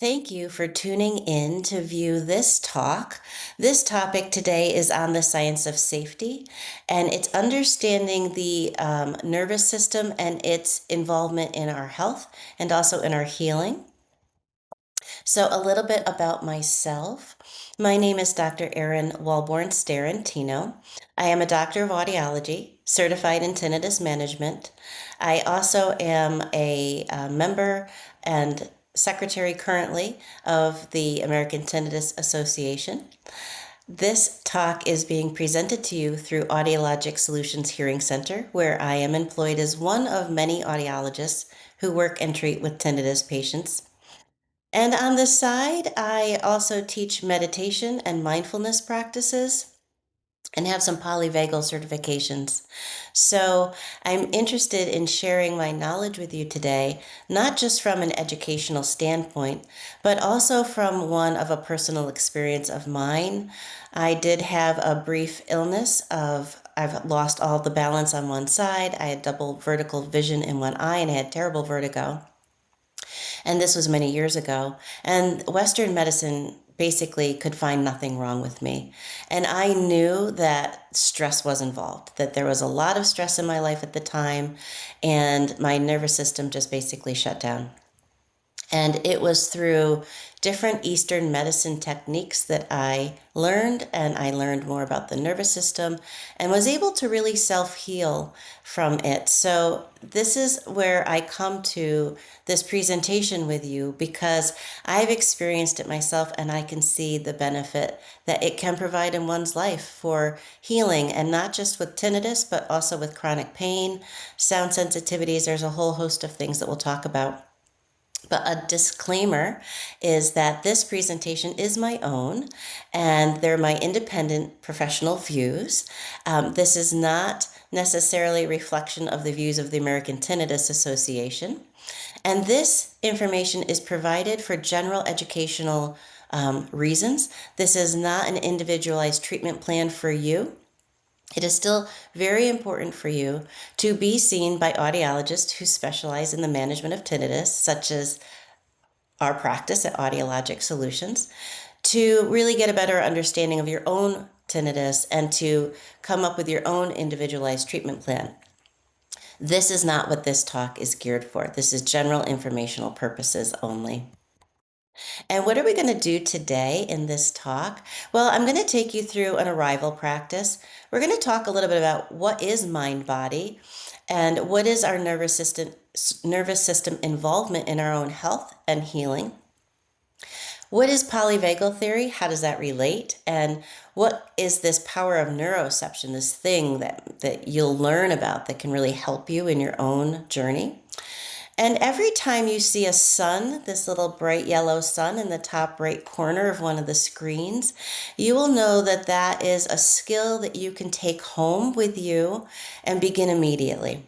Thank you for tuning in to view this talk. This topic today is on the science of safety, and it's understanding the nervous system and its involvement in our health and also in our healing. So, a little bit about myself. My name is Dr. Erin Walborn-Sterantino. I am a doctor of audiology, certified in tinnitus management. I also am a member and secretary currently of the American Tinnitus Association. This talk is being presented to you through Audiologic Solutions Hearing Center, where I am employed as one of many audiologists who work and treat with tinnitus patients. And on the side, I also teach meditation and mindfulness practices and have some polyvagal certifications. So I'm interested in sharing my knowledge with you today, not just from an educational standpoint, but also from one of a personal experience of mine. I did have a brief illness of I've lost all the balance on one side. I had double vertical vision in one eye and I had terrible vertigo. And this was many years ago. And Western medicine basically could find nothing wrong with me. And I knew that stress was involved, that there was a lot of stress in my life at the time, and my nervous system just basically shut down. And it was through different Eastern medicine techniques that I learned, and I learned more about the nervous system and was able to really self heal from it. So, this is where I come to this presentation with you because I've experienced it myself and I can see the benefit that it can provide in one's life for healing, and not just with tinnitus, but also with chronic pain, sound sensitivities. There's a whole host of things that we'll talk about. But a disclaimer is that this presentation is my own and they're my independent professional views. This is not necessarily a reflection of the views of the American Tinnitus Association. And this information is provided for general educational reasons. This is not an individualized treatment plan for you. It is still very important for you to be seen by audiologists who specialize in the management of tinnitus, such as our practice at Audiologic Solutions, to really get a better understanding of your own tinnitus and to come up with your own individualized treatment plan. This is not what this talk is geared for. This is general informational purposes only. And what are we going to do today in this talk? Well, I'm going to take you through an arrival practice. We're going to talk a little bit about what is mind body and what is our nervous system involvement in our own health and healing. What is polyvagal theory? How does that relate? And what is this power of neuroception, this thing that you'll learn about that can really help you in your own journey? And every time you see a sun, this little bright yellow sun in the top right corner of one of the screens, you will know that that is a skill that you can take home with you and begin immediately.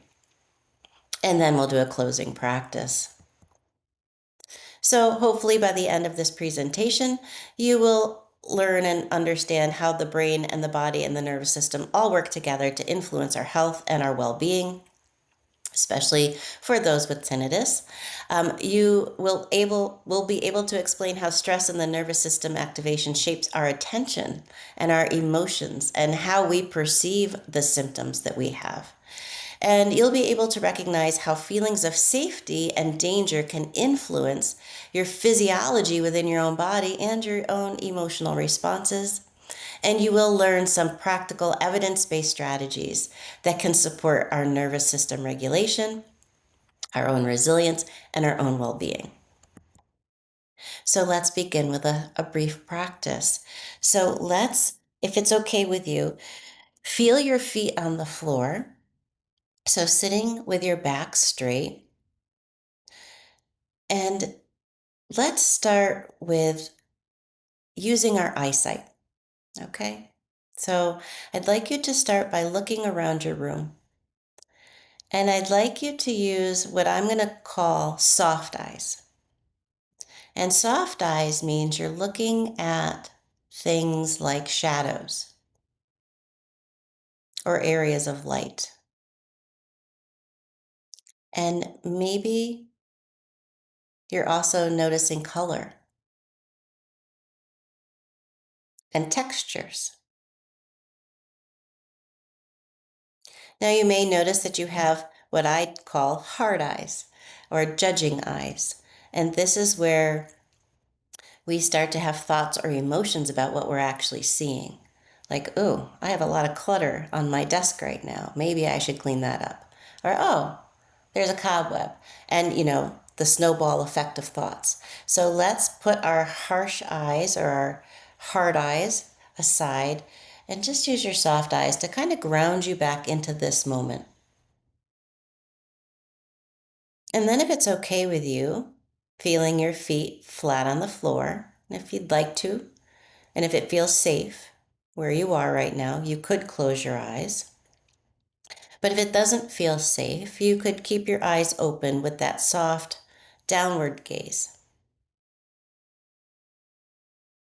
And then we'll do a closing practice. So hopefully by the end of this presentation, you will learn and understand how the brain and the body and the nervous system all work together to influence our health and our well-being, especially for those with tinnitus. You will be able to explain how stress in the nervous system activation shapes our attention and our emotions and how we perceive the symptoms that we have. And you'll be able to recognize how feelings of safety and danger can influence your physiology within your own body and your own emotional responses. And you will learn some practical evidence-based strategies that can support our nervous system regulation, our own resilience, and our own well-being. So let's begin with a brief practice. So if it's okay with you, feel your feet on the floor. So sitting with your back straight. And let's start with using our eyesight, okay? So I'd like you to start by looking around your room. And I'd like you to use what I'm going to call soft eyes. And soft eyes means you're looking at things like shadows or areas of light. And maybe You're also noticing color and textures. Now, you may notice that you have what I call hard eyes or judging eyes. And this is where we start to have thoughts or emotions about what we're actually seeing. Like, oh, I have a lot of clutter on my desk right now. Maybe I should clean that up. Or, oh, there's a cobweb. And, the snowball effect of thoughts. So let's put our harsh eyes or our hard eyes aside and just use your soft eyes to kind of ground you back into this moment. And then, if it's okay with you, feeling your feet flat on the floor, if you'd like to, and if it feels safe where you are right now, you could close your eyes. But if it doesn't feel safe, you could keep your eyes open with that soft downward gaze.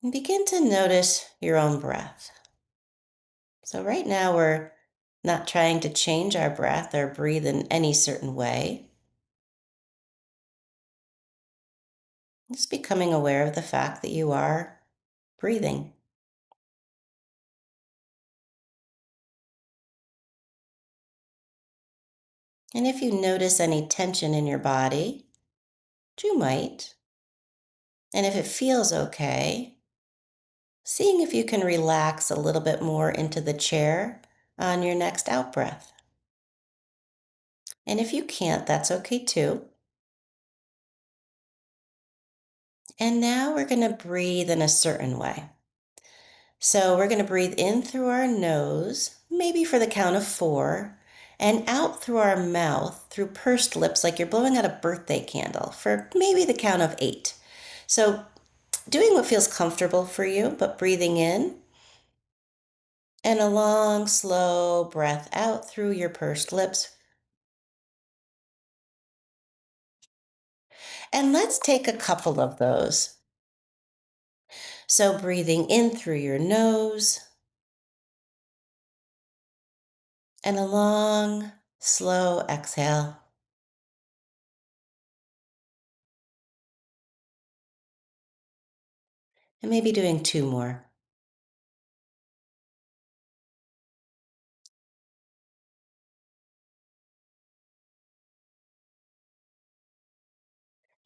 And begin to notice your own breath. So, right now, we're not trying to change our breath or breathe in any certain way. Just becoming aware of the fact that you are breathing. And if you notice any tension in your body, which you might, and if it feels okay, seeing if you can relax a little bit more into the chair on your next out breath. And if you can't, that's okay too. And now we're going to breathe in a certain way. So we're going to breathe in through our nose, maybe for the count of 4, and out through our mouth through pursed lips, like you're blowing out a birthday candle, for maybe the count of 8. So doing what feels comfortable for you, but breathing in and a long, slow breath out through your pursed lips. And let's take a couple of those. So breathing in through your nose and a long, slow exhale. And maybe doing 2 more.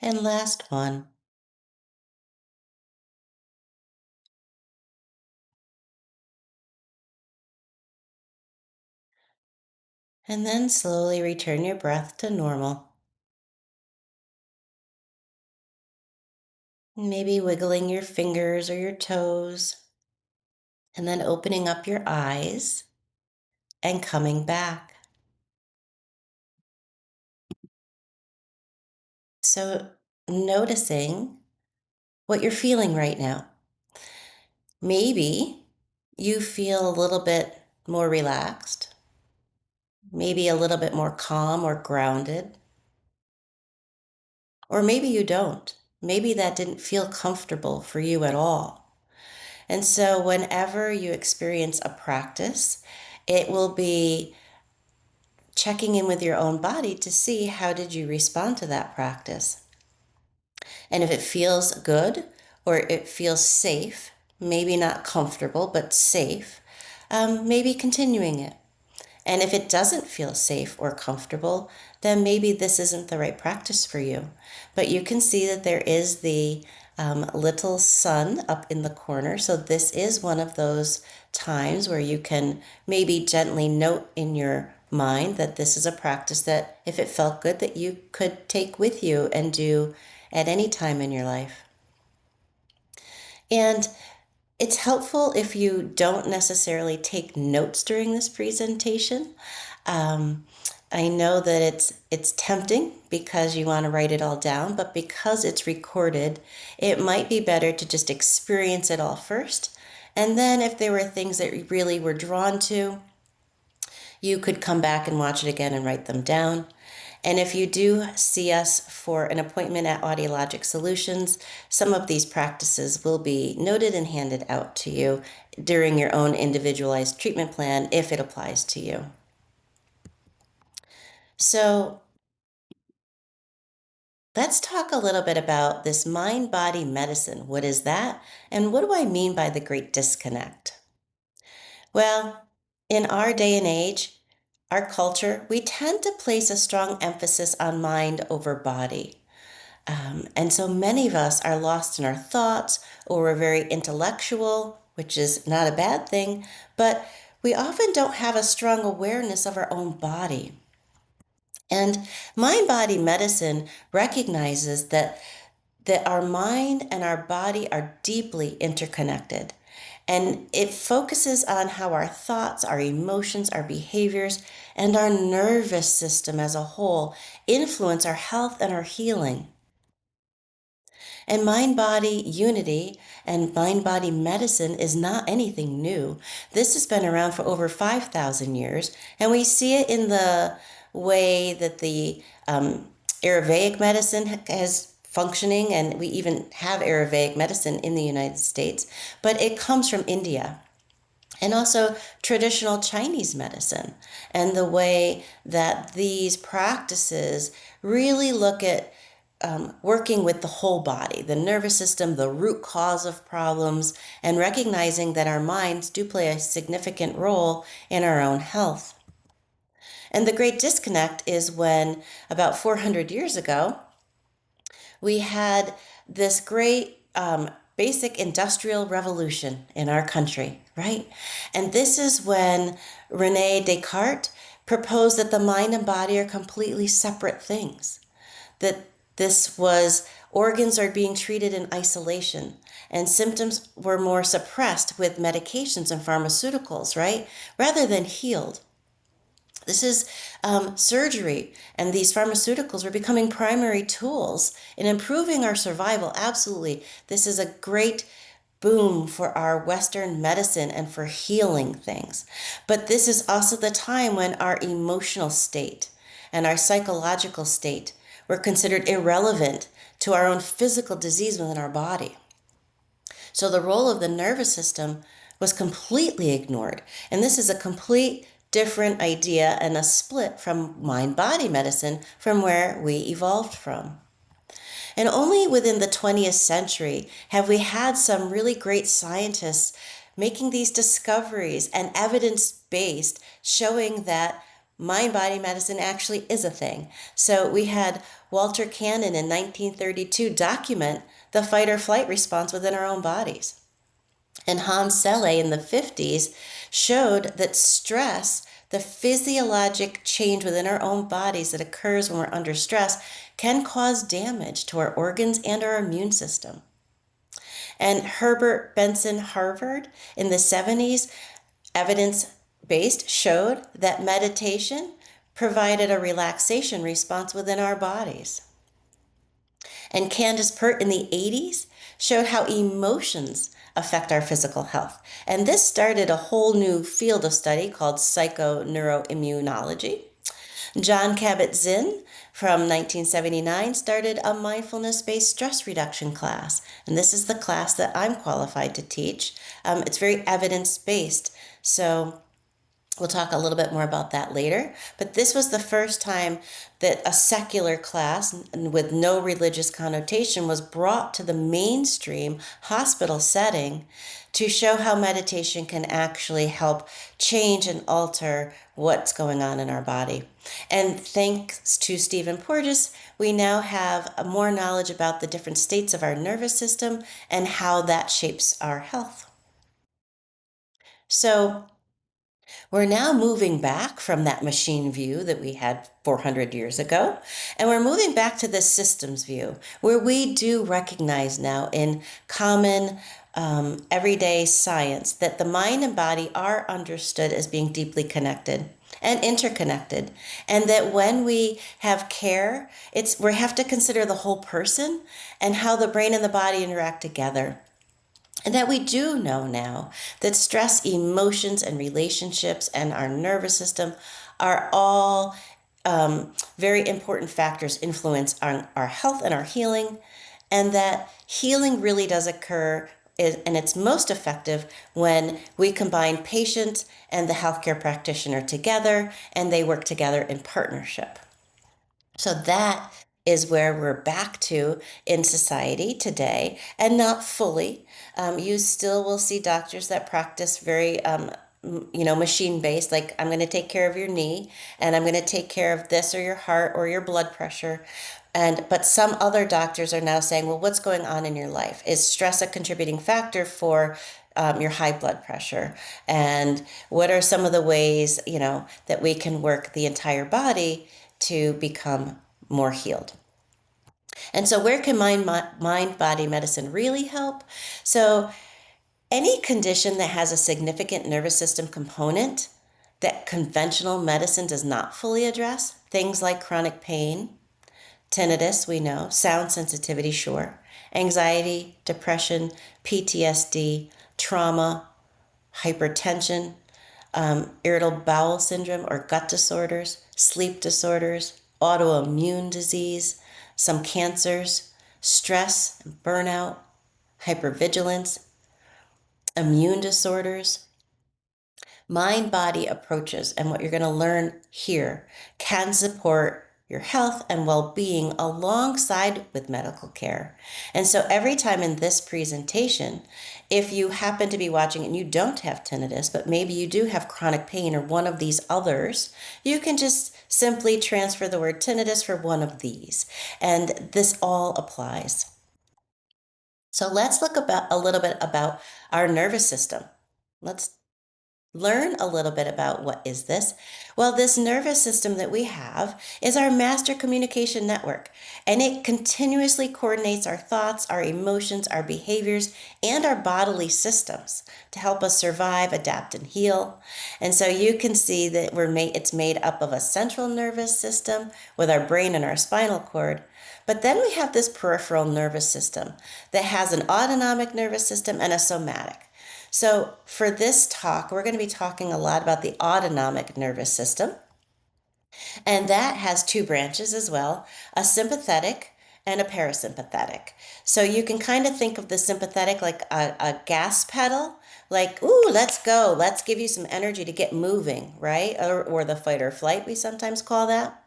And last one. And then slowly return your breath to normal. Maybe wiggling your fingers or your toes. And then opening up your eyes and coming back. So noticing what you're feeling right now. Maybe you feel a little bit more relaxed, maybe a little bit more calm or grounded, or maybe you don't. Maybe that didn't feel comfortable for you at all. And so, whenever you experience a practice, it will be checking in with your own body to see how did you respond to that practice. And if it feels good or it feels safe, maybe not comfortable, but safe, maybe continuing it. And if it doesn't feel safe or comfortable, then maybe this isn't the right practice for you. But you can see that there is the little sun up in the corner. So this is one of those times where you can maybe gently note in your mind that this is a practice that if it felt good that you could take with you and do at any time in your life. And it's helpful if you don't necessarily take notes during this presentation. Um, I know that it's tempting because you want to write it all down, but because it's recorded, it might be better to just experience it all first. And then if there were things that you really were drawn to, you could come back and watch it again and write them down. And if you do see us for an appointment at Audiologic Solutions, some of these practices will be noted and handed out to you during your own individualized treatment plan if it applies to you. So Let's talk a little bit about this mind body medicine. What is that? And what do I mean by the great disconnect? Well, in our day and age, our culture, we tend to place a strong emphasis on mind over body. And so many of us are lost in our thoughts, or we're very intellectual, which is not a bad thing, but we often don't have a strong awareness of our own body. And mind body medicine recognizes that our mind and our body are deeply interconnected. And it focuses on how our thoughts, our emotions, our behaviors, and our nervous system as a whole influence our health and our healing. And mind body unity and mind body medicine is not anything new. This has been around for over 5,000 years, and we see it in the way that the Ayurvedic medicine has functioning, and we even have Ayurvedic medicine in the United States, but it comes from India. And also traditional Chinese medicine, and the way that these practices really look at working with the whole body, the nervous system, the root cause of problems, and recognizing that our minds do play a significant role in our own health. And the great disconnect is when, about 400 years ago, we had this great basic industrial revolution in our country, right? And this is when Rene Descartes proposed that the mind and body are completely separate things, that this was organs are being treated in isolation and symptoms were more suppressed with medications and pharmaceuticals, right? Rather than healed. This is surgery, and these pharmaceuticals are becoming primary tools in improving our survival. Absolutely. This is a great boom for our Western medicine and for healing things. But this is also the time when our emotional state and our psychological state were considered irrelevant to our own physical disease within our body. So the role of the nervous system was completely ignored. And this is a complete different idea and a split from mind body medicine from where we evolved from. And only within the 20th century have we had some really great scientists making these discoveries and evidence based, showing that mind body medicine actually is a thing. So we had Walter Cannon in 1932 document the fight or flight response within our own bodies. And Hans Selle in the 50s showed that stress, the physiologic change within our own bodies that occurs when we're under stress, can cause damage to our organs and our immune system. And Herbert Benson Harvard in the 70s, evidence based, showed that meditation provided a relaxation response within our bodies. And Candace Pert in the 80s showed how emotions affect our physical health. And this started a whole new field of study called psychoneuroimmunology. John Kabat-Zinn from 1979 started a mindfulness-based stress reduction class. And this is the class that I'm qualified to teach. It's very evidence-based. So we'll talk a little bit more about that later. But this was the first time that a secular class with no religious connotation was brought to the mainstream hospital setting to show how meditation can actually help change and alter what's going on in our body. And thanks to Stephen Porges, we now have more knowledge about the different states of our nervous system and how that shapes our health. So we're now moving back from that machine view that we had 400 years ago, and we're moving back to the systems view, where we do recognize now in common everyday science that the mind and body are understood as being deeply connected and interconnected, and that when we have care, we have to consider the whole person and how the brain and the body interact together. And that we do know now that stress, emotions, and relationships and our nervous system are all very important factors influence our health and our healing, and that healing really does occur and it's most effective when we combine patient and the healthcare practitioner together and they work together in partnership. So that is where we're back to in society today, and not fully. You still will see doctors that practice very, machine based, like I'm going to take care of your knee and I'm going to take care of this or your heart or your blood pressure. But some other doctors are now saying, well, what's going on in your life? Is stress a contributing factor for your high blood pressure? And what are some of the ways, that we can work the entire body to become more healed? And so, where can mind body medicine really help? So, any condition that has a significant nervous system component that conventional medicine does not fully address, things like chronic pain, tinnitus, we know, sound sensitivity, sure, anxiety, depression, PTSD, trauma, hypertension, irritable bowel syndrome or gut disorders, sleep disorders, autoimmune disease, some cancers, stress, burnout, hypervigilance, immune disorders, mind body approaches, and what you're going to learn here can support your health and well-being alongside with medical care. And so every time in this presentation, if you happen to be watching and you don't have tinnitus, but maybe you do have chronic pain or one of these others, you can just simply transfer the word tinnitus for one of these, and this all applies. So let's look about a little bit about our nervous system. Let's learn a little bit about what is this. Well, this nervous system that we have is our master communication network, and it continuously coordinates our thoughts, our emotions, our behaviors, and our bodily systems to help us survive, adapt, and heal. And so you can see that it's made up of a central nervous system with our brain and our spinal cord. But then we have this peripheral nervous system that has an autonomic nervous system and a somatic. So for this talk, we're going to be talking a lot about the autonomic nervous system. And that has two branches as well, a sympathetic and a parasympathetic. So you can kind of think of the sympathetic like a gas pedal, like, ooh, let's go. Let's give you some energy to get moving, right? Or the fight or flight, we sometimes call that.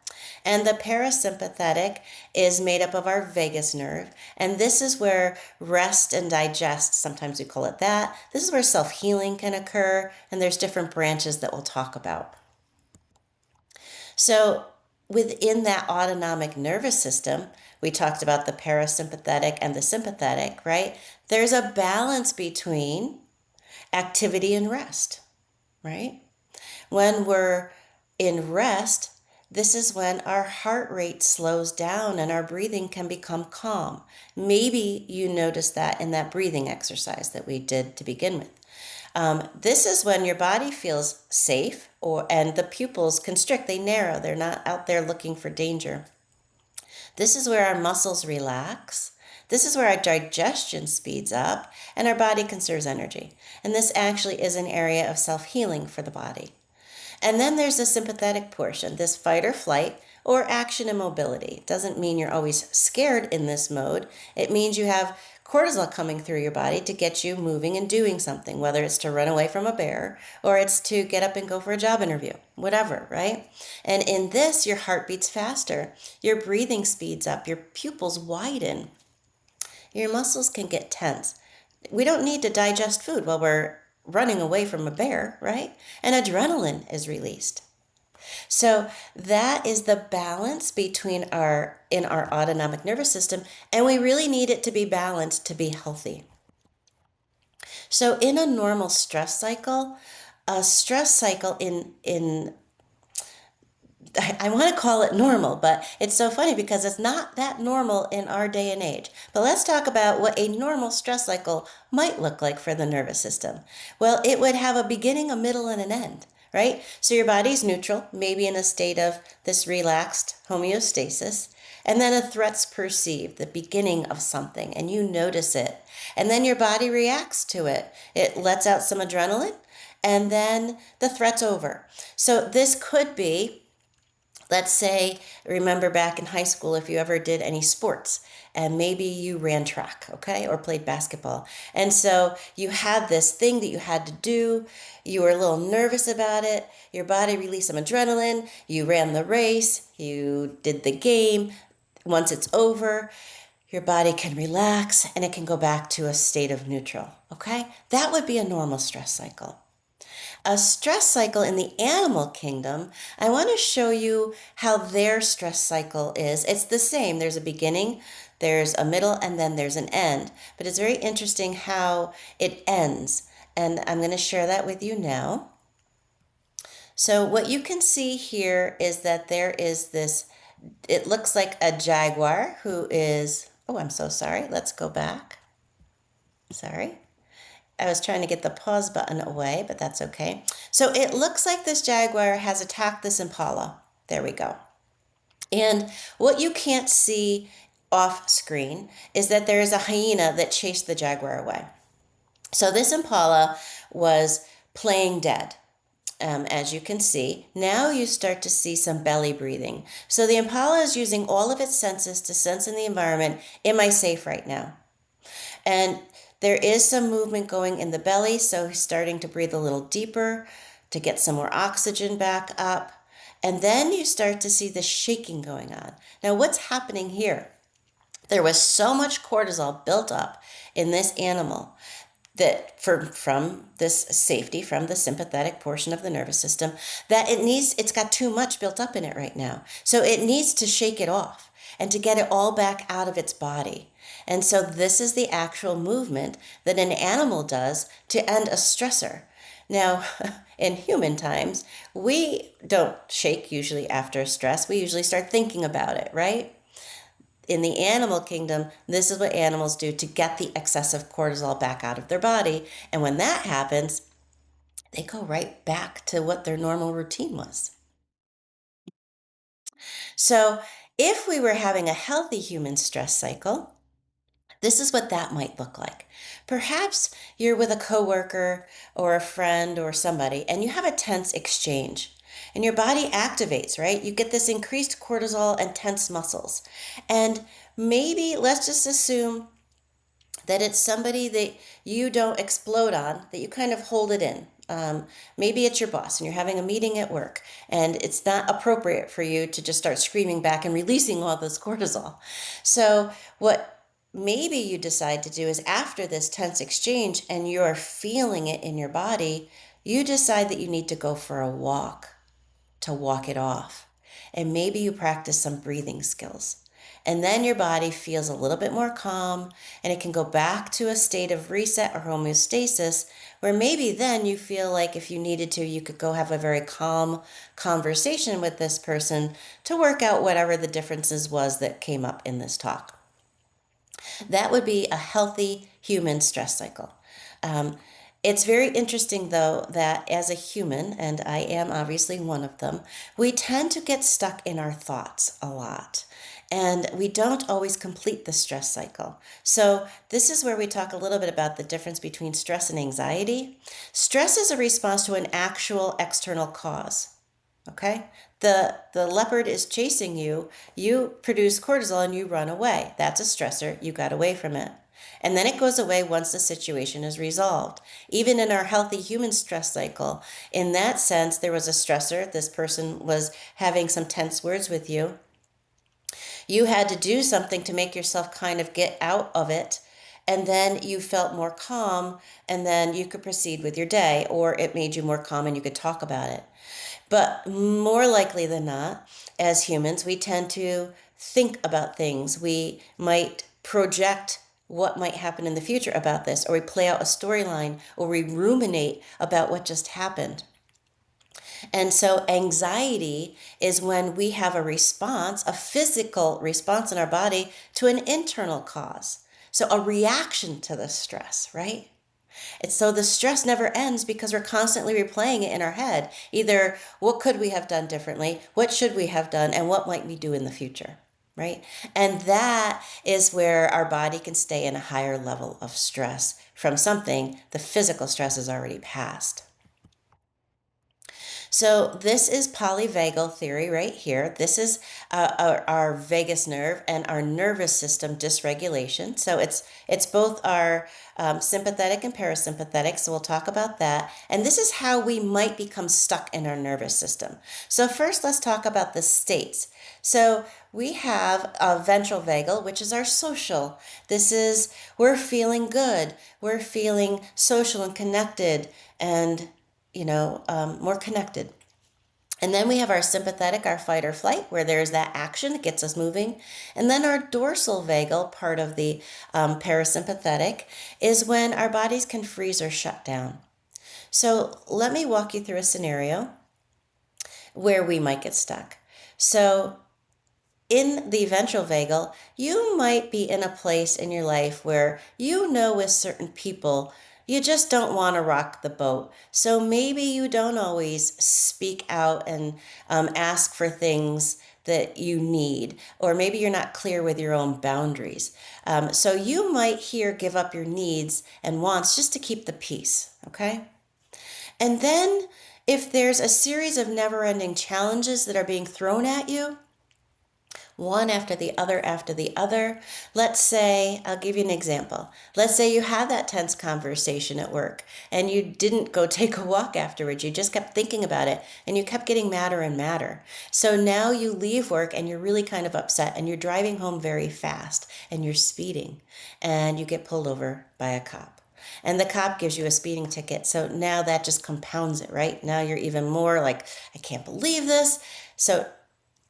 And the parasympathetic is made up of our vagus nerve. And this is where rest and digest, sometimes we call it that. This is where self-healing can occur. And there's different branches that we'll talk about. So within that autonomic nervous system, we talked about the parasympathetic and the sympathetic, right? There's a balance between activity and rest, right? When we're in rest, this is when our heart rate slows down and our breathing can become calm. Maybe you noticed that in that breathing exercise that we did to begin with. This is when your body feels safe and the pupils constrict, they narrow, they're not out there looking for danger. This is where our muscles relax. This is where our digestion speeds up and our body conserves energy. And this actually is an area of self-healing for the body. And then there's the sympathetic portion, this fight or flight or action and mobility. It doesn't mean you're always scared in this mode. It means you have cortisol coming through your body to get you moving and doing something, whether it's to run away from a bear or it's to get up and go for a job interview, whatever, right? And in this, your heart beats faster, your breathing speeds up, your pupils widen, your muscles can get tense. We don't need to digest food while we're running away from a bear, right? And adrenaline is released. So that is the balance between our autonomic nervous system, and we really need it to be balanced to be healthy. So in a normal stress cycle, a stress cycle in I want to call it normal, but it's so funny because it's not that normal in our day and age. But let's talk about what a normal stress cycle might look like for the nervous system. Well, it would have a beginning, a middle, and an end, right? So your body's neutral, maybe in a state of this relaxed homeostasis, and then a threat's perceived, the beginning of something, and you notice it. And then your body reacts to it. It lets out some adrenaline, and then the threat's over. So this could be, let's say, remember back in high school if you ever did any sports and maybe you ran track, okay, or played basketball. And so you had this thing that you had to do. You were a little nervous about it. Your body released some adrenaline. You ran the race. You did the game. Once it's over, your body can relax and it can go back to a state of neutral. Okay? That would be a normal stress cycle. A stress cycle in the animal kingdom, I want to show you how their stress cycle is. It's the same. There's a beginning, there's a middle, and then there's an end. But it's very interesting how it ends. And I'm going to share that with you now. So what you can see here is that there is this, it looks like a jaguar who is, oh, I'm so sorry. Let's go back. Sorry. I was trying to get the pause button away, but that's okay. So it looks like this jaguar has attacked this impala. There we go. And what you can't see off screen is that there is a hyena that chased the jaguar away. So this impala was playing dead. As you can see, now you start to see some belly breathing. So the impala is using all of its senses to sense in the environment, am I safe right now? And there is some movement going in the belly, so he's starting to breathe a little deeper to get some more oxygen back up. And then you start to see the shaking going on. Now, what's happening here? There was so much cortisol built up in this animal that from this safety from the sympathetic portion of the nervous system that it's got too much built up in it right now. So it needs to shake it off and to get it all back out of its body. And so this is the actual movement that an animal does to end a stressor. Now, in human times, we don't shake usually after stress. We usually start thinking about it, right? In the animal kingdom, this is what animals do to get the excessive cortisol back out of their body. And when that happens, they go right back to what their normal routine was. So, if we were having a healthy human stress cycle, this is what that might look like. Perhaps you're with a coworker or a friend or somebody and you have a tense exchange and your body activates, right? You get this increased cortisol and tense muscles. And maybe let's just assume that it's somebody that you don't explode on, that you kind of hold it in. Maybe it's your boss and you're having a meeting at work and it's not appropriate for you to just start screaming back and releasing all this cortisol. So, what maybe you decide to do is after this tense exchange and you're feeling it in your body, you decide that you need to go for a walk to walk it off. And maybe you practice some breathing skills. And then your body feels a little bit more calm and it can go back to a state of reset or homeostasis where maybe then you feel like if you needed to, you could go have a very calm conversation with this person to work out whatever the differences was that came up in this talk. That would be a healthy human stress cycle. It's very interesting, though, that as a human, and I am obviously one of them, we tend to get stuck in our thoughts a lot. And we don't always complete the stress cycle. So, this is where we talk a little bit about the difference between stress and anxiety. Stress is a response to an actual external cause. Okay? The leopard is chasing you, you produce cortisol and you run away. That's a stressor. You got away from it. And then it goes away once the situation is resolved. Even in our healthy human stress cycle, in that sense, there was a stressor. This person was having some tense words with you. You had to do something to make yourself kind of get out of it. And then you felt more calm, and then you could proceed with your day, or it made you more calm and you could talk about it. But more likely than not, as humans, we tend to think about things. We might project what might happen in the future about this, or we play out a storyline, or we ruminate about what just happened. And so anxiety is when we have a response, a physical response in our body to an internal cause. So a reaction to the stress, right? It's so the stress never ends because we're constantly replaying it in our head. Either what could we have done differently? What should we have done? And what might we do in the future? Right? And that is where our body can stay in a higher level of stress from something the physical stress is already past. So this is polyvagal theory right here. This is our vagus nerve and our nervous system dysregulation. So it's both our sympathetic and parasympathetic. So we'll talk about that. And this is how we might become stuck in our nervous system. So first, let's talk about the states. So we have a ventral vagal, which is our social. This is, we're feeling good. We're feeling social and connected and more connected. And then we have our sympathetic, our fight or flight, where there's that action that gets us moving. And then our dorsal vagal, part of the parasympathetic, is when our bodies can freeze or shut down. So let me walk you through a scenario where we might get stuck. So in the ventral vagal, you might be in a place in your life where with certain people, you just don't want to rock the boat. So maybe you don't always speak out and ask for things that you need, or maybe you're not clear with your own boundaries. So you might here give up your needs and wants just to keep the peace, okay? And then if there's a series of never-ending challenges that are being thrown at you, one after the other. Let's say, I'll give you an example. Let's say you had that tense conversation at work and you didn't go take a walk afterwards. You just kept thinking about it and you kept getting madder and madder. So now you leave work and you're really kind of upset and you're driving home very fast and you're speeding and you get pulled over by a cop. And the cop gives you a speeding ticket. So now that just compounds it, right? Now you're even more like, I can't believe this. So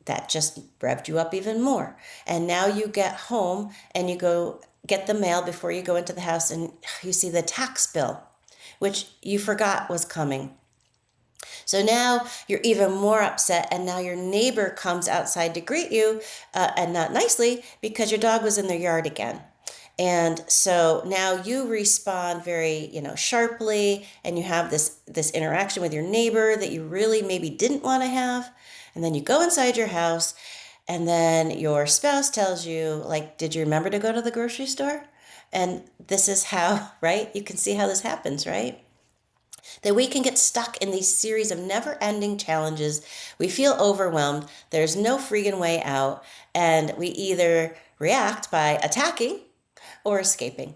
that just revved you up even more. And now you get home and you go get the mail before you go into the house and you see the tax bill, which you forgot was coming. So now you're even more upset, and now your neighbor comes outside to greet you, and not nicely, because your dog was in their yard again. And so now you respond very, sharply, and you have this interaction with your neighbor that you really maybe didn't want to have. And then you go inside your house, and then your spouse tells you, like, did you remember to go to the grocery store? And this is how, right? You can see how this happens, right? That we can get stuck in these series of never-ending challenges. We feel overwhelmed. There's no freaking way out. And we either react by attacking or escaping.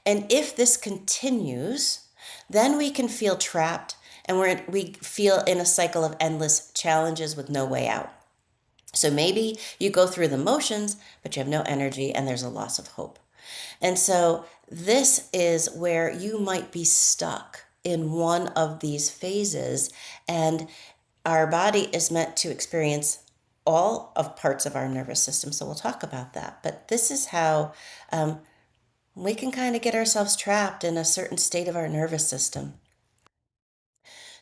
And if this continues, then we can feel trapped and we feel in a cycle of endless challenges with no way out. So maybe you go through the motions, but you have no energy and there's a loss of hope. And so this is where you might be stuck in one of these phases, and our body is meant to experience all of parts of our nervous system. So we'll talk about that. But this is how we can kind of get ourselves trapped in a certain state of our nervous system.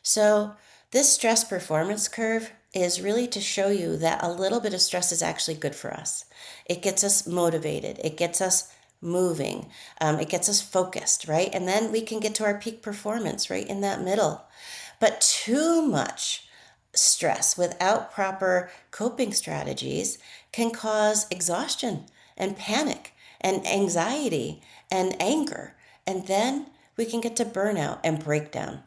So this stress performance curve is really to show you that a little bit of stress is actually good for us. It gets us motivated. It gets us moving. It gets us focused, right? And then we can get to our peak performance right in that middle. But too much stress without proper coping strategies can cause exhaustion and panic and anxiety and anger. And then we can get to burnout and breakdown.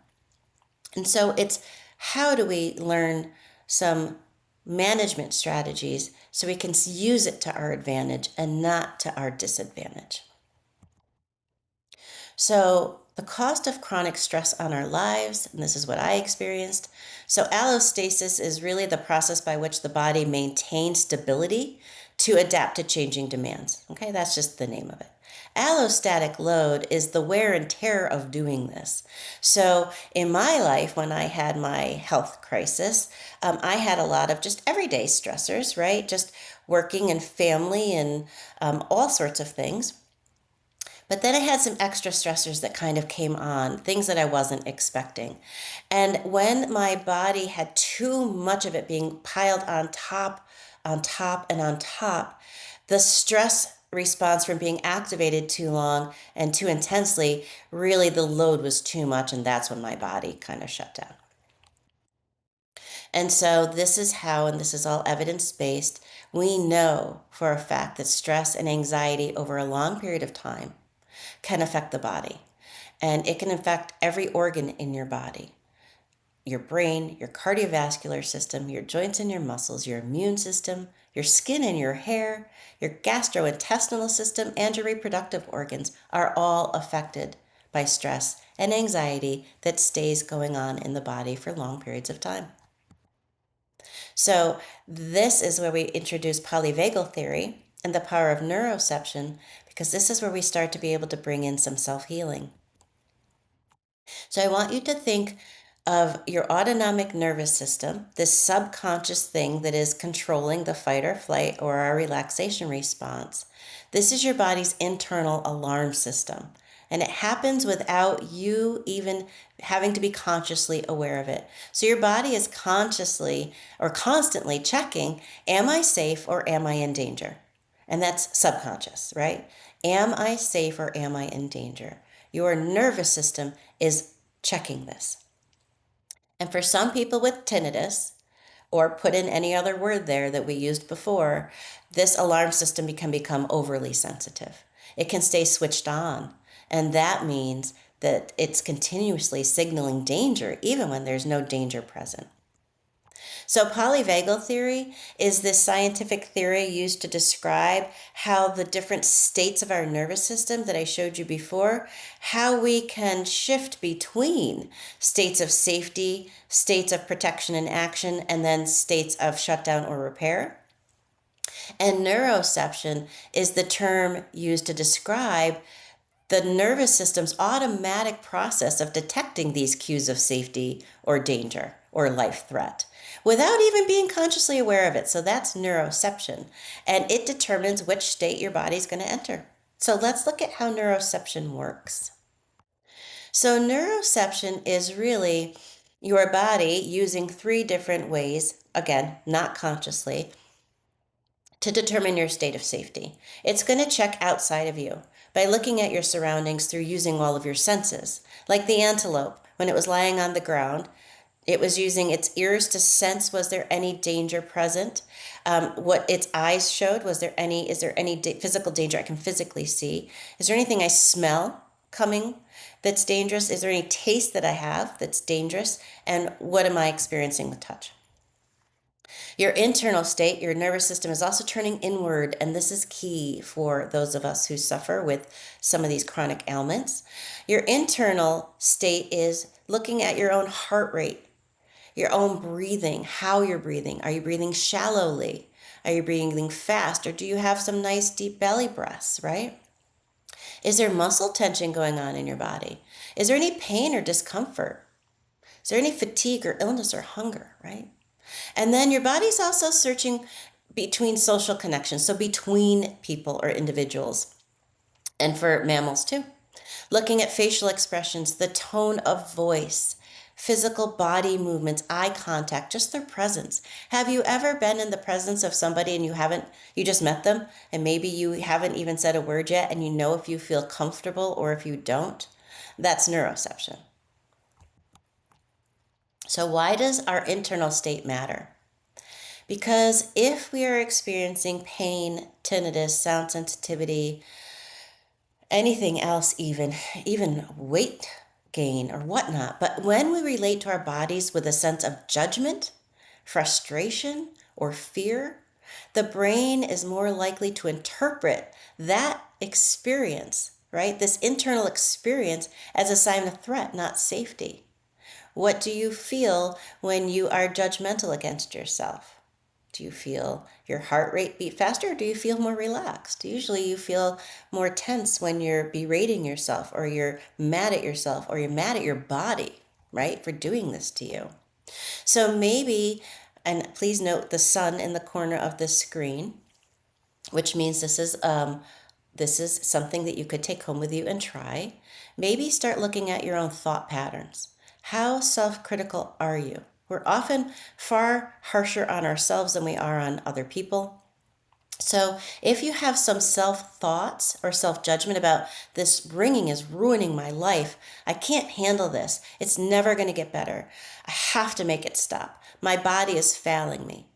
And so it's, how do we learn some management strategies so we can use it to our advantage and not to our disadvantage? So the cost of chronic stress on our lives, and this is what I experienced. So allostasis is really the process by which the body maintains stability to adapt to changing demands. Okay, that's just the name of it. Allostatic load is the wear and tear of doing this. So in my life, when I had my health crisis, I had a lot of just everyday stressors, right? Just working and family and all sorts of things. But then I had some extra stressors that kind of came on, things that I wasn't expecting. And when my body had too much of it being piled on top, and on top, the stress response from being activated too long and too intensely, really the load was too much, and that's when my body kind of shut down. And so this is how, and this is all evidence-based, we know for a fact that stress and anxiety over a long period of time can affect the body. And it can affect every organ in your body. your brain, your cardiovascular system, your joints and your muscles, your immune system, your skin and your hair, your gastrointestinal system, and your reproductive organs are all affected by stress and anxiety that stays going on in the body for long periods of time. So, this is where we introduce polyvagal theory and the power of neuroception, because this is where we start to be able to bring in some self-healing. So I want you to think of your autonomic nervous system, this subconscious thing that is controlling the fight or flight or our relaxation response. This is your body's internal alarm system, and it happens without you even having to be consciously aware of it. So your body is consciously or constantly checking, am I safe or am I in danger? And that's subconscious, right? Am I safe or am I in danger? Your nervous system is checking this. And for some people with tinnitus, or put in any other word there that we used before, this alarm system can become overly sensitive. It can stay switched on. And that means that it's continuously signaling danger, even when there's no danger present. So polyvagal theory is this scientific theory used to describe how the different states of our nervous system that I showed you before, how we can shift between states of safety, states of protection and action, and then states of shutdown or repair. And neuroception is the term used to describe the nervous system's automatic process of detecting these cues of safety or danger or life threat without even being consciously aware of it. So that's neuroception, and it determines which state your body's going to enter. So let's look at how neuroception works. So neuroception is really your body using three different ways, again, not consciously, to determine your state of safety. It's going to check outside of you by looking at your surroundings through using all of your senses. Like the antelope, when it was lying on the ground, it was using its ears to sense, was there any danger present? What its eyes showed, is there any physical danger I can physically see? Is there anything I smell coming that's dangerous? Is there any taste that I have that's dangerous? And what am I experiencing with touch? Your internal state, your nervous system is also turning inward, and this is key for those of us who suffer with some of these chronic ailments. Your internal state is looking at your own heart rate, your own breathing, how you're breathing. Are you breathing shallowly? Are you breathing fast? Or do you have some nice deep belly breaths, right? Is there muscle tension going on in your body? Is there any pain or discomfort? Is there any fatigue or illness or hunger, right? And then your body's also searching between social connections, so between people or individuals, and for mammals too. Looking at facial expressions, the tone of voice, physical body movements, eye contact, just their presence. Have you ever been in the presence of somebody and you just met them, and maybe you haven't even said a word yet, and you know if you feel comfortable or if you don't? That's neuroception. So why does our internal state matter? Because if we are experiencing pain, tinnitus, sound sensitivity, anything else, even weight gain or whatnot, but when we relate to our bodies with a sense of judgment, frustration, or fear, the brain is more likely to interpret that experience, right? This internal experience as a sign of threat, not safety. What do you feel when you are judgmental against yourself? Do you feel your heart rate beat faster, or do you feel more relaxed? Usually you feel more tense when you're berating yourself, or you're mad at yourself, or you're mad at your body, right, for doing this to you. So maybe, and please note the sun in the corner of the screen, which means this is something that you could take home with you and try. Maybe start looking at your own thought patterns. How self-critical are you? We're often far harsher on ourselves than we are on other people. So if you have some self-thoughts or self-judgment about this ringing is ruining my life, I can't handle this, it's never going to get better, I have to make it stop, my body is failing me.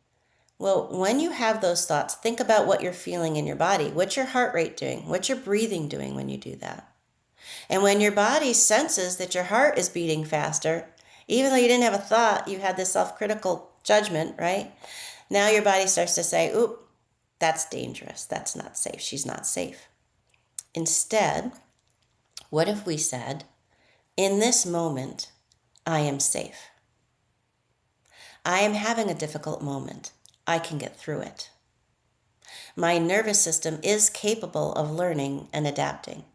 Well, when you have those thoughts, think about what you're feeling in your body. What's your heart rate doing? What's your breathing doing when you do that? And when your body senses that your heart is beating faster, Even though you didn't have a thought, you had this self-critical judgment, right? Now your body starts to say, oop, that's dangerous. That's not safe. She's not safe. Instead, what if we said, in this moment, I am safe. I am having a difficult moment. I can get through it. My nervous system is capable of learning and adapting.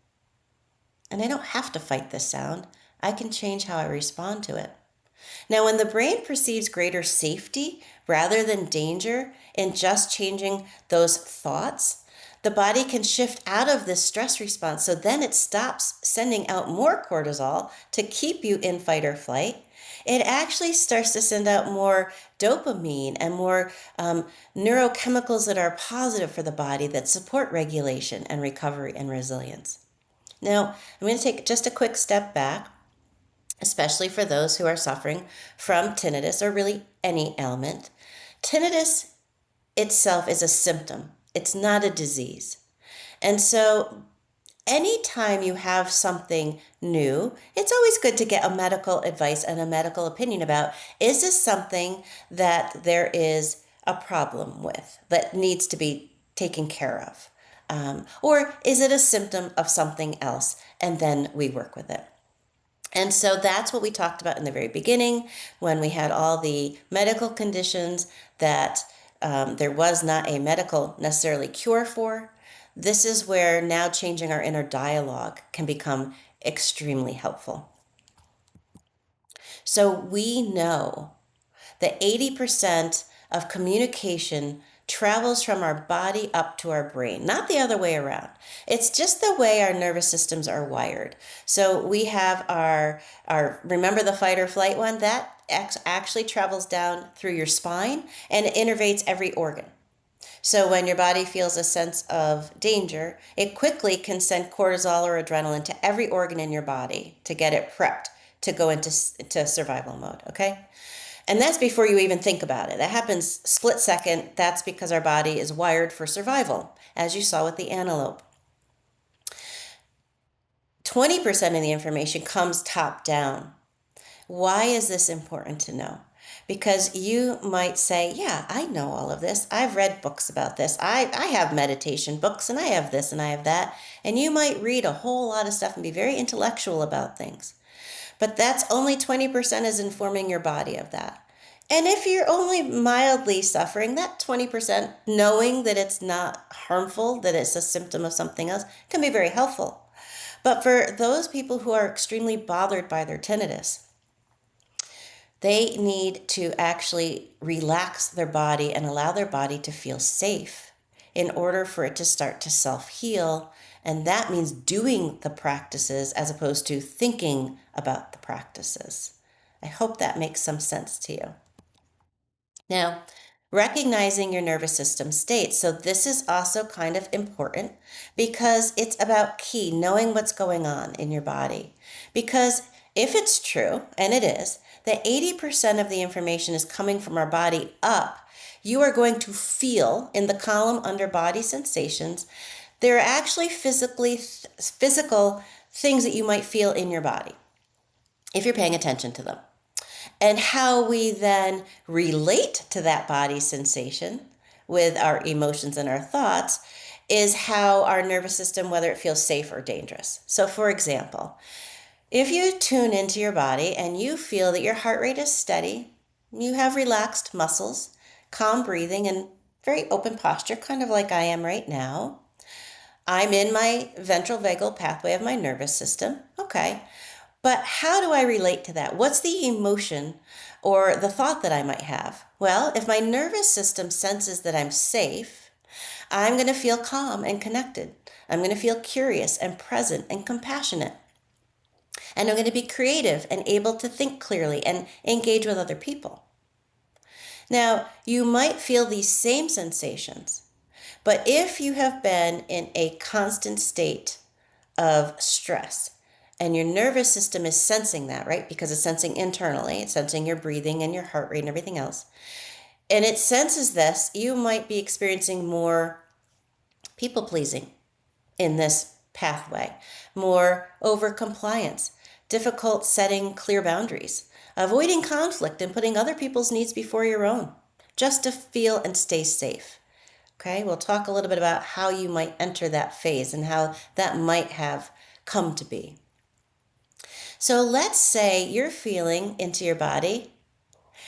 And I don't have to fight this sound. I can change how I respond to it. Now, when the brain perceives greater safety rather than danger in just changing those thoughts, the body can shift out of this stress response. So then it stops sending out more cortisol to keep you in fight or flight. It actually starts to send out more dopamine and more neurochemicals that are positive for the body that support regulation and recovery and resilience. Now, I'm going to take just a quick step back, especially for those who are suffering from tinnitus or really any ailment. Tinnitus itself is a symptom. It's not a disease. And so anytime you have something new, it's always good to get a medical advice and a medical opinion about, is this something that there is a problem with that needs to be taken care of? Or is it a symptom of something else? And then we work with it. And so that's what we talked about in the very beginning when we had all the medical conditions that there was not a medical necessarily cure for. This is where now changing our inner dialogue can become extremely helpful. So we know that 80% of communication travels from our body up to our brain, not the other way around. It's just the way our nervous systems are wired. So we have our remember the fight or flight one? That actually travels down through your spine and it innervates every organ. So when your body feels a sense of danger, it quickly can send cortisol or adrenaline to every organ in your body to get it prepped to go into survival mode, okay? And that's before you even think about it. That happens split second. That's because our body is wired for survival, as you saw with the antelope. 20% of the information comes top down. Why is this important to know? Because you might say, yeah, I know all of this. I've read books about this. I have meditation books and I have this and I have that. And you might read a whole lot of stuff and be very intellectual about things. But that's only 20% is informing your body of that. And if you're only mildly suffering, that 20%, knowing that it's not harmful, that it's a symptom of something else, can be very helpful. But for those people who are extremely bothered by their tinnitus, they need to actually relax their body and allow their body to feel safe in order for it to start to self-heal. And that means doing the practices as opposed to thinking about the practices. I hope that makes some sense to you. Now, recognizing your nervous system states. So this is also kind of important because it's about key, knowing what's going on in your body. Because if it's true, and it is, that 80% of the information is coming from our body up, you are going to feel in the column under body sensations, there are actually physical things that you might feel in your body if you're paying attention to them. And how we then relate to that body sensation with our emotions and our thoughts is how our nervous system, whether it feels safe or dangerous. So for example, if you tune into your body and you feel that your heart rate is steady, you have relaxed muscles, calm breathing, and very open posture, kind of like I am right now. I'm in my ventral vagal pathway of my nervous system. Okay. But how do I relate to that? What's the emotion or the thought that I might have? Well, if my nervous system senses that I'm safe, I'm going to feel calm and connected. I'm going to feel curious and present and compassionate. And I'm going to be creative and able to think clearly and engage with other people. Now, you might feel these same sensations, but if you have been in a constant state of stress, and your nervous system is sensing that, right? Because it's sensing internally, it's sensing your breathing and your heart rate and everything else. And it senses this, you might be experiencing more people pleasing in this pathway, more over compliance, difficult setting clear boundaries, avoiding conflict and putting other people's needs before your own, just to feel and stay safe. Okay, we'll talk a little bit about how you might enter that phase and how that might have come to be. So let's say you're feeling into your body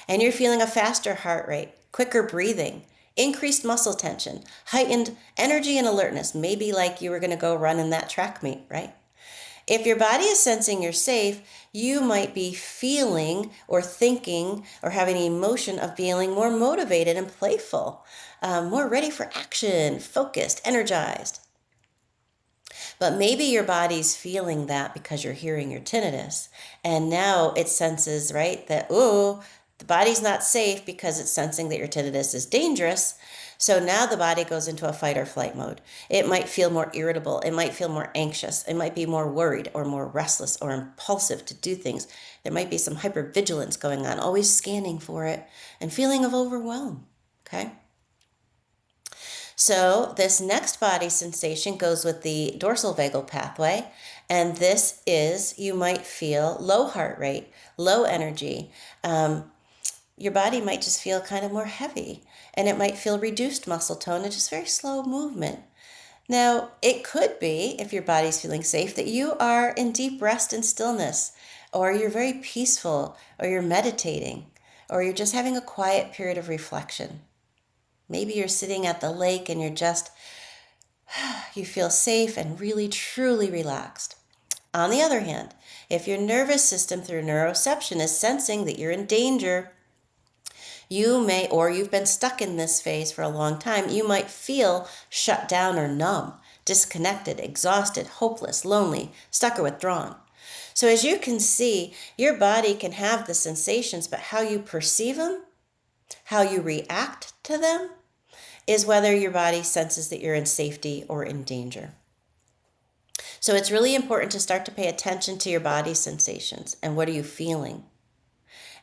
and you're feeling a faster heart rate, quicker breathing, increased muscle tension, heightened energy and alertness, maybe like you were going to go run in that track meet, right? If your body is sensing you're safe, you might be feeling or thinking or having an emotion of feeling more motivated and playful, more ready for action, focused, energized. But maybe your body's feeling that because you're hearing your tinnitus. And now it senses, right, that, oh, the body's not safe because it's sensing that your tinnitus is dangerous. So now the body goes into a fight or flight mode. It might feel more irritable. It might feel more anxious. It might be more worried or more restless or impulsive to do things. There might be some hypervigilance going on, always scanning for it and feeling of overwhelm. Okay? So this next body sensation goes with the dorsal vagal pathway. And this is, you might feel low heart rate, low energy. Your body might just feel kind of more heavy, and it might feel reduced muscle tone and just very slow movement. Now, it could be, if your body's feeling safe, that you are in deep rest and stillness, or you're very peaceful, or you're meditating, or you're just having a quiet period of reflection. Maybe you're sitting at the lake and you feel safe and really truly relaxed. On the other hand, if your nervous system through neuroception is sensing that you're in danger, you may, or you've been stuck in this phase for a long time, you might feel shut down or numb, disconnected, exhausted, hopeless, lonely, stuck or withdrawn. So as you can see, your body can have the sensations, but how you perceive them, how you react to them, is whether your body senses that you're in safety or in danger. So it's really important to start to pay attention to your body sensations and what are you feeling.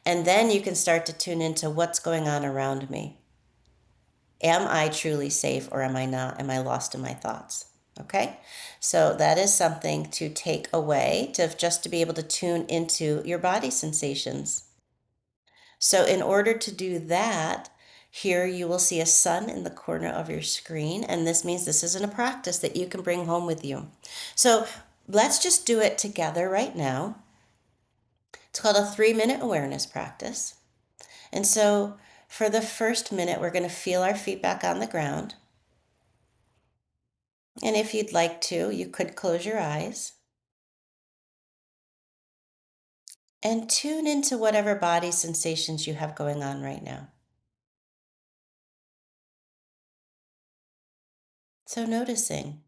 And then you can start to tune into what's going on around me. Am I truly safe or am I not? Am I lost in my thoughts? Okay? So that is something to take away, to just to be able to tune into your body sensations. So in order to do that, here you will see a sun in the corner of your screen, and this means this isn't a practice that you can bring home with you. So let's just do it together right now. It's called a 3-minute awareness practice. And so for the first minute, we're going to feel our feet back on the ground. And if you'd like to, you could close your eyes and tune into whatever body sensations you have going on right now. So noticing,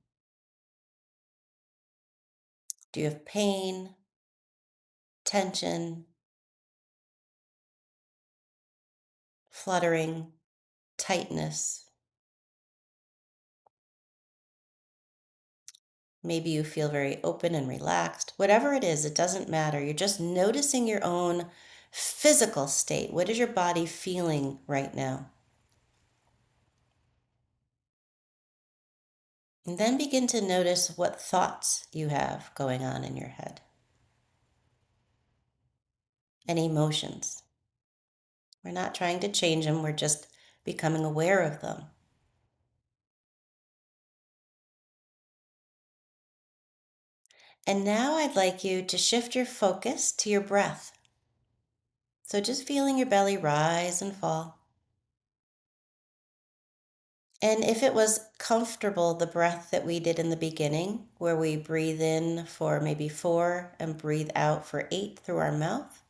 do you have pain, tension, fluttering, tightness? Maybe you feel very open and relaxed. Whatever it is, it doesn't matter. You're just noticing your own physical state. What is your body feeling right now? And then begin to notice what thoughts you have going on in your head and emotions. We're not trying to change them, we're just becoming aware of them. And now I'd like you to shift your focus to your breath. So just feeling your belly rise and fall. And if it was comfortable, the breath that we did in the beginning, where we breathe in for maybe 4 and breathe out for 8 through our mouth,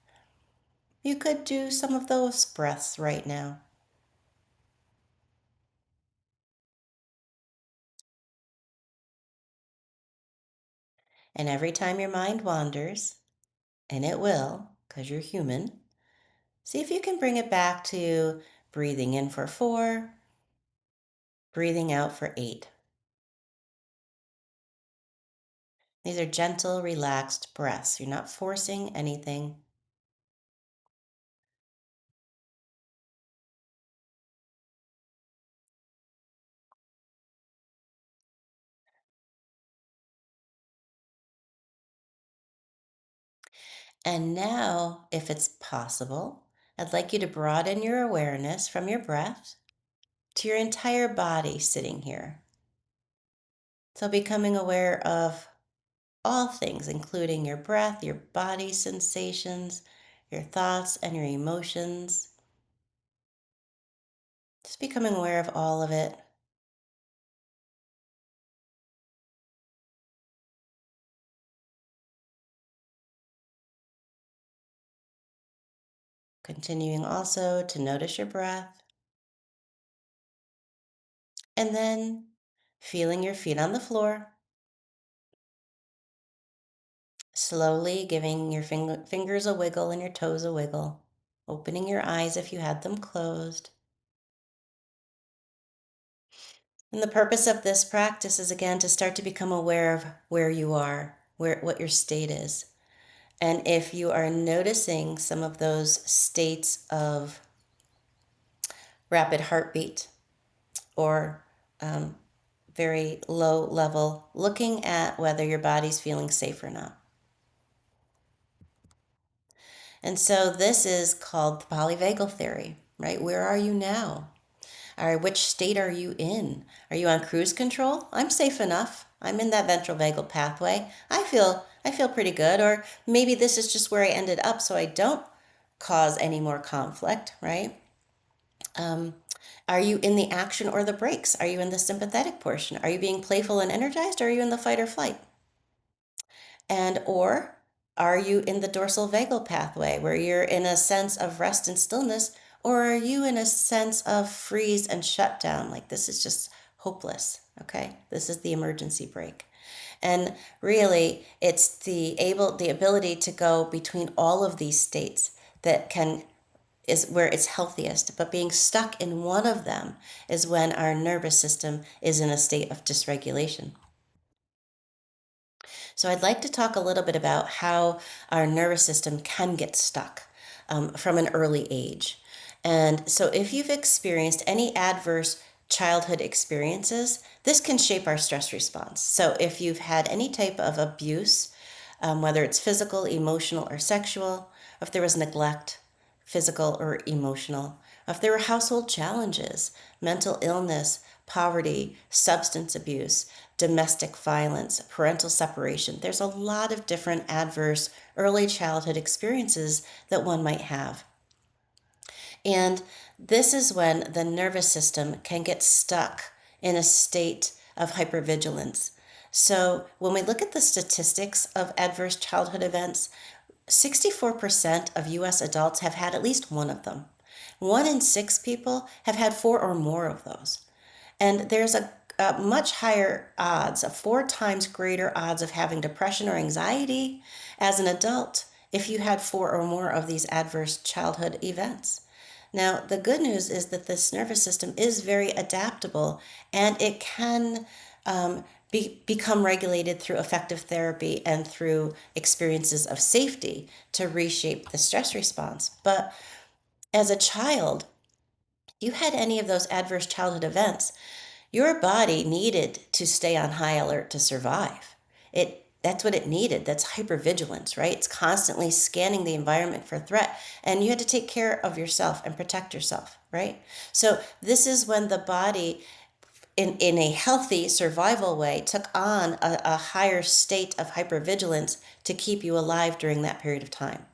you could do some of those breaths right now. And every time your mind wanders, and it will, because you're human, see if you can bring it back to breathing in for 4, breathing out for 8. These are gentle, relaxed breaths. You're not forcing anything. And now, if it's possible, I'd like you to broaden your awareness from your breath to your entire body sitting here. So, becoming aware of all things, including your breath, your body sensations, your thoughts, and your emotions. Just becoming aware of all of it. Continuing also to notice your breath. And then feeling your feet on the floor. Slowly giving your fingers a wiggle and your toes a wiggle. Opening your eyes if you had them closed. And the purpose of this practice is again to start to become aware of where you are, where what your state is. And if you are noticing some of those states of rapid heartbeat or um, very low level, looking at whether your body's feeling safe or not. And so this is called the polyvagal theory, right? Where are you now? All right, which state are you in? Are you on cruise control? I'm safe enough. I'm in that ventral vagal pathway. I feel pretty good. Or maybe this is just where I ended up so I don't cause any more conflict, right? Um, are you in the action or the brakes? Are you in the sympathetic portion? Are you being playful and energized? Or are you in the fight or flight? And or are you in the dorsal vagal pathway where you're in a sense of rest and stillness? Or are you in a sense of freeze and shutdown? Like this is just hopeless. Okay. This is the emergency brake. And really it's the ability to go between all of these states that can is where it's healthiest. But being stuck in one of them is when our nervous system is in a state of dysregulation. So, I'd like to talk a little bit about how our nervous system can get stuck from an early age. And so, if you've experienced any adverse childhood experiences, this can shape our stress response. So, if you've had any type of abuse, whether it's physical, emotional, or sexual, if there was neglect, physical or emotional, if there were household challenges, mental illness, poverty, substance abuse, domestic violence, parental separation. There's a lot of different adverse early childhood experiences that one might have. And this is when the nervous system can get stuck in a state of hypervigilance. So, when we look at the statistics of adverse childhood events, 64% of US adults have had at least one of them. 1 in 6 people have had 4 or more of those. And there's a much higher odds, a 4 times greater odds of having depression or anxiety as an adult if you had 4 or more of these adverse childhood events. Now, the good news is that this nervous system is very adaptable and it can become regulated through effective therapy and through experiences of safety to reshape the stress response. But as a child, you had any of those adverse childhood events, your body needed to stay on high alert to survive. That's what it needed. That's hypervigilance, right? It's constantly scanning the environment for threat, and you had to take care of yourself and protect yourself, right? So this is when the body in a healthy survival way took on a higher state of hypervigilance to keep you alive during that period of time.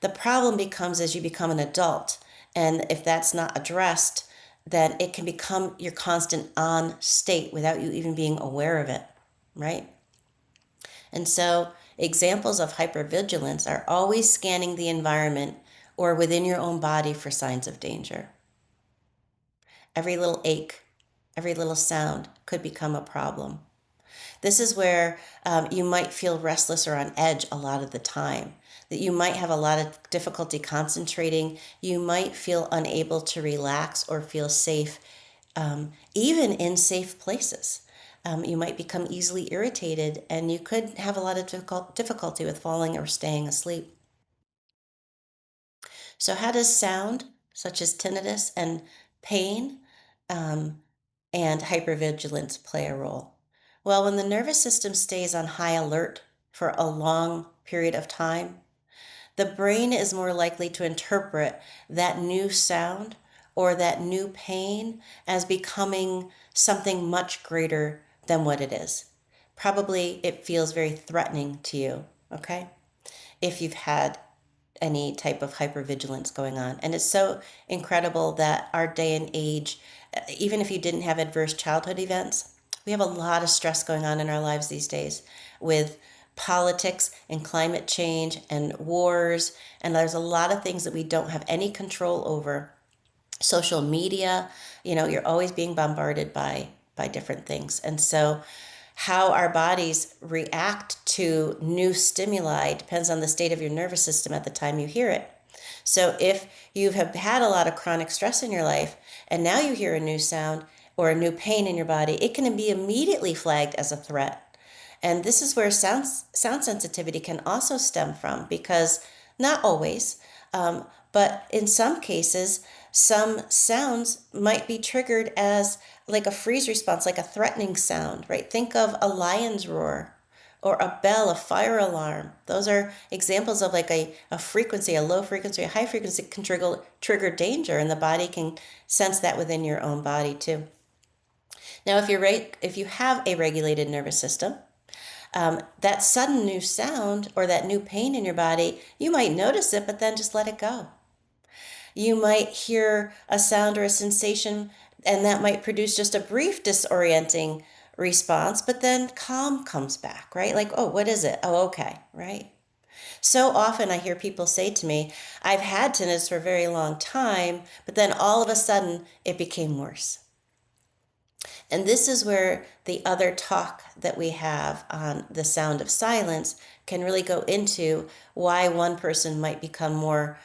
The problem becomes as you become an adult, and if that's not addressed, then it can become your constant on state without you even being aware of it, right? And so examples of hypervigilance are always scanning the environment or within your own body for signs of danger. Every little ache, every little sound could become a problem. This is where you might feel restless or on edge a lot of the time, that you might have a lot of difficulty concentrating. You might feel unable to relax or feel safe, even in safe places. You might become easily irritated and you could have a lot of difficulty with falling or staying asleep. So, how does sound, such as tinnitus and pain, um, and hypervigilance play a role? Well, when the nervous system stays on high alert for a long period of time, the brain is more likely to interpret that new sound or that new pain as becoming something much greater than what it is. Probably it feels very threatening to you, okay? If you've had any type of hypervigilance going on. And it's so incredible that our day and age, even if you didn't have adverse childhood events, we have a lot of stress going on in our lives these days with politics and climate change and wars. And there's a lot of things that we don't have any control over. Social media, you're always being bombarded by different things. And so how our bodies react to new stimuli depends on the state of your nervous system at the time you hear it. So if you have had a lot of chronic stress in your life and now you hear a new sound or a new pain in your body, it can be immediately flagged as a threat. And this is where sound sensitivity can also stem from, because not always, but in some cases, some sounds might be triggered as like a freeze response, like a threatening sound, right? Think of a lion's roar or a bell, a fire alarm. Those are examples of like a frequency, a low frequency, a high frequency can trigger danger, and the body can sense that within your own body too. Now, if you have a regulated nervous system, that sudden new sound or that new pain in your body, you might notice it, but then just let it go. You might hear a sound or a sensation, and that might produce just a brief disorienting response, but then calm comes back, right? Like, oh, what is it? Oh, okay, right? So often I hear people say to me, I've had tinnitus for a very long time, but then all of a sudden it became worse. And this is where the other talk that we have on the sound of silence can really go into why one person might become more,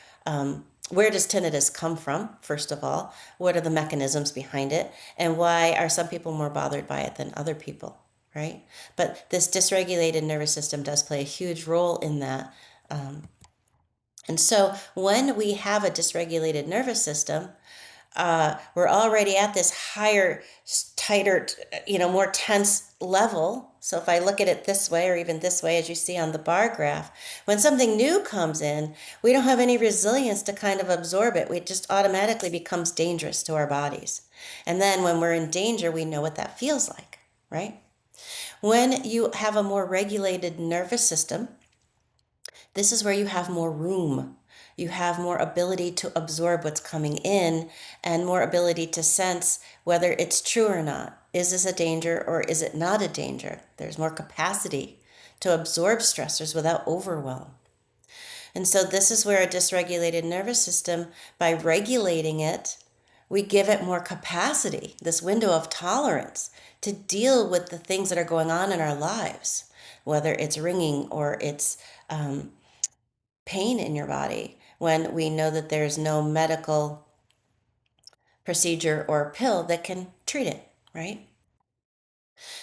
where does tinnitus come from, first of all? What are the mechanisms behind it? And why are some people more bothered by it than other people, right? But this dysregulated nervous system does play a huge role in that. And so when we have a dysregulated nervous system, we're already at this higher, tighter, more tense level. So if I look at it this way or even this way, as you see on the bar graph, when something new comes in, we don't have any resilience to kind of absorb it. It just automatically becomes dangerous to our bodies. And then when we're in danger, we know what that feels like, right? When you have a more regulated nervous system, this is where you have more room. You have more ability to absorb what's coming in and more ability to sense whether it's true or not. Is this a danger or is it not a danger? There's more capacity to absorb stressors without overwhelm. And so this is where a dysregulated nervous system, by regulating it, we give it more capacity, this window of tolerance to deal with the things that are going on in our lives, whether it's ringing or it's pain in your body, when we know that there's no medical procedure or pill that can treat it, right?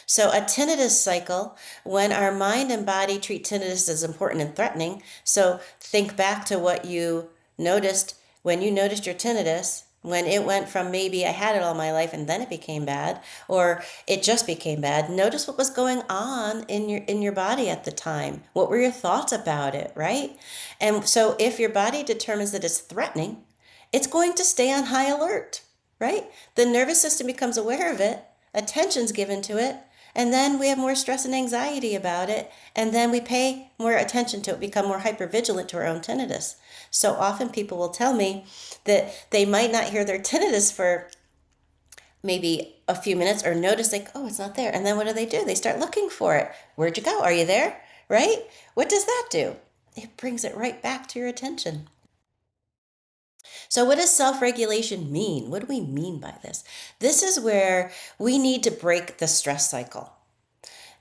So, a tinnitus cycle, when our mind and body treat tinnitus as important and threatening. So, think back to what you noticed when you noticed your tinnitus, when it went from maybe I had it all my life and then it became bad, or it just became bad. Notice what was going on in your body at the time. What were your thoughts about it, right? And so, if your body determines that it's threatening, it's going to stay on high alert, right? The nervous system becomes aware of it, attention's given to it, and then we have more stress and anxiety about it, and then we pay more attention to it, become more hypervigilant to our own tinnitus. So often people will tell me that they might not hear their tinnitus for maybe a few minutes or notice like, oh, it's not there. And then what do? They start looking for it. Where'd you go? Are you there? Right? What does that do? It brings it right back to your attention. So, what does self regulation mean? What do we mean by this? This is where we need to break the stress cycle.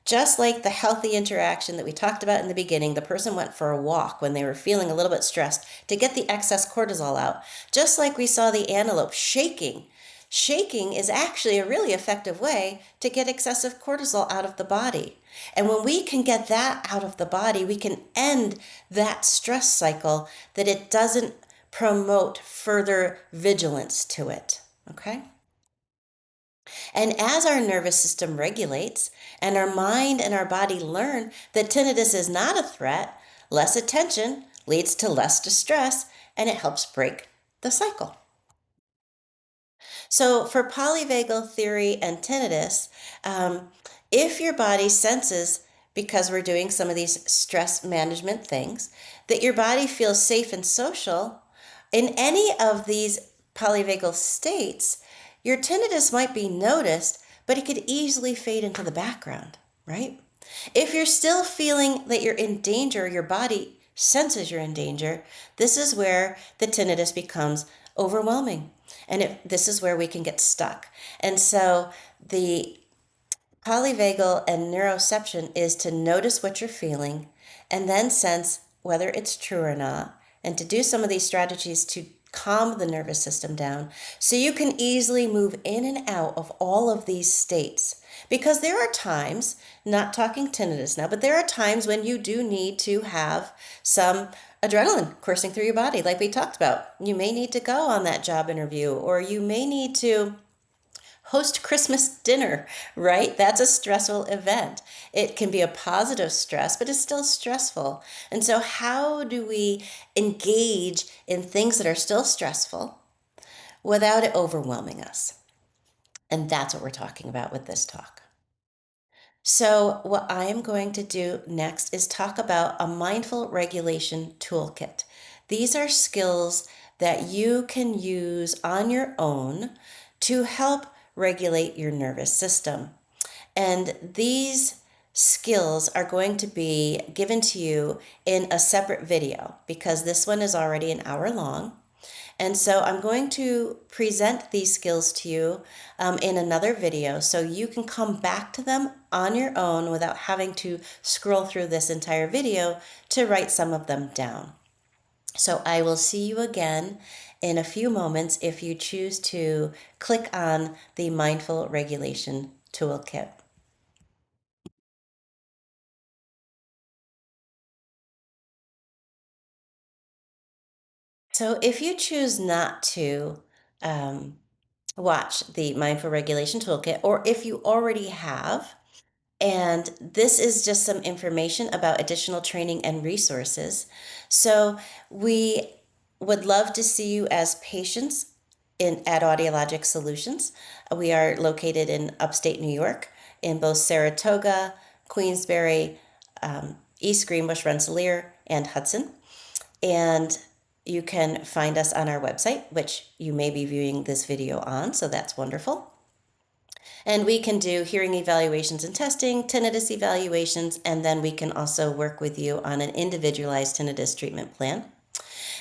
Just like the healthy interaction that we talked about in the beginning, the person went for a walk when they were feeling a little bit stressed to get the excess cortisol out. Just like we saw the antelope shaking. Shaking is actually a really effective way to get excessive cortisol out of the body. And when we can get that out of the body, we can end that stress cycle that it doesn't promote further vigilance to it. Okay? And as our nervous system regulates and our mind and our body learn that tinnitus is not a threat, less attention, leads to less distress, and it helps break the cycle. So, for polyvagal theory and tinnitus, um, if your body senses, because we're doing some of these stress management things, that your body feels safe and social in any of these polyvagal states, your tinnitus might be noticed, but it could easily fade into the background, right? If you're still feeling that you're in danger, your body senses you're in danger, this is where the tinnitus becomes overwhelming. And this is where we can get stuck. And so the polyvagal and neuroception is to notice what you're feeling and then sense whether it's true or not, and to do some of these strategies to calm the nervous system down so you can easily move in and out of all of these states. Because there are times, not talking tinnitus now, but there are times when you do need to have some adrenaline coursing through your body, like we talked about. You may need to go on that job interview, or you may need to host Christmas dinner, right? That's a stressful event. It can be a positive stress, but it's still stressful. And so, how do we engage in things that are still stressful without it overwhelming us? And that's what we're talking about with this talk. So, what I am going to do next is talk about a mindful regulation toolkit. These are skills that you can use on your own to help regulate your nervous system. And these skills are going to be given to you in a separate video because this one is already an hour long. And so I'm going to present these skills to you in another video so you can come back to them on your own without having to scroll through this entire video to write some of them down. So I will see you again in a few moments if you choose to click on the Mindful Regulation Toolkit. So if you choose not to um, watch the Mindful Regulation Toolkit, or if you already have, and this is just some information about additional training and resources. So we would love to see you as patients at Audiologic Solutions. We are located in upstate New York in both Saratoga, Queensbury, East Greenbush, Rensselaer, and Hudson. And you can find us on our website, which you may be viewing this video on, so that's wonderful. And we can do hearing evaluations and testing, tinnitus evaluations, and then we can also work with you on an individualized tinnitus treatment plan.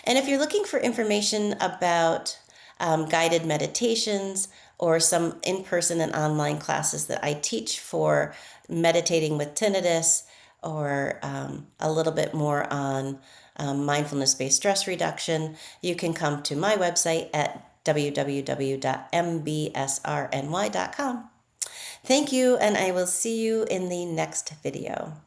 And if you're looking for information about guided meditations or some in-person and online classes that I teach for meditating with tinnitus, or a little bit more on mindfulness-based stress reduction, you can come to my website at www.mbsrny.com. Thank you, and I will see you in the next video.